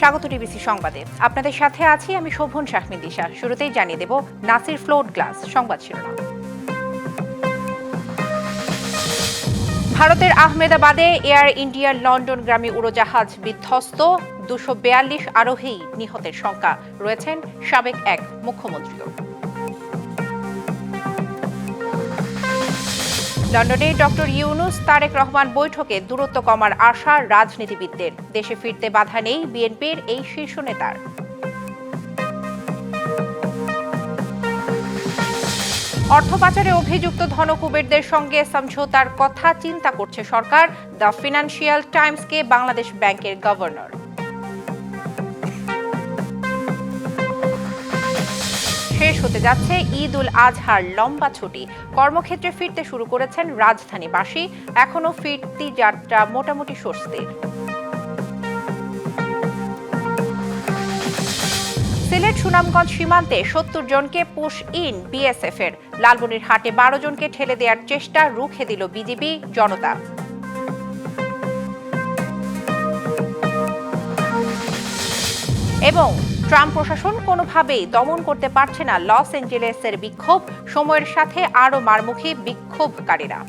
স্বাগত টিবিসি সংবাদে। আপনাদের সাথে আছি আমি শোভন শাহমিন দিশা। শুরুতেই জানিয়ে দেব নাসির ফ্লোট গ্লাস সংবাদ শিরোনাম। ভারতের আহমেদাবাদে এয়ার ইন্ডিয়ার লন্ডনগামী উড়োজাহাজ বিধ্বস্ত, 242 আরোহী নিহতের সংখ্যা, রয়েছেন সাবেক এক মুখ্যমন্ত্রীও। লন্ডনে ডক্টর ইউনূস তারেক রহমান বৈঠকে দূরত্ব কমার আশা রাজনীতিবিদদের। দেশে ফিরতে বাধা নেই বিএনপির এই শীর্ষ নেতার। অর্থ পাচারে অভিযুক্ত ধনকুবেরদের সঙ্গে সমঝোতার কথা চিন্তা করছে সরকার, দ্য ফিনান্সিয়াল টাইমসকে বাংলাদেশ ব্যাংকের গভর্নর। শেষ হতে যাচ্ছে ঈদ উল আজহার লম্বা ছুটি। কর্মক্ষেত্রে ফিরতে শুরু করেছেন রাজধানীবাসী, এখনো ফিরতি যাত্রা মোটামুটি স্বস্তির। সিলেট সুনামগঞ্জ সীমান্তে 70 জনকে পুশ ইন বিএসএফ এর। লালমনিরহাটে 12 জনকে ঠেলে দেওয়ার চেষ্টা রুখে দিল বিজিবি জনতা। এবং ট্রাম্প প্রশাসন কোনোভাবেই দমন করতে পারছে না লস অ্যাঞ্জেলেসের বিক্ষোভ, সময়ের সাথে আরও মারমুখী বিক্ষোভকারীরা।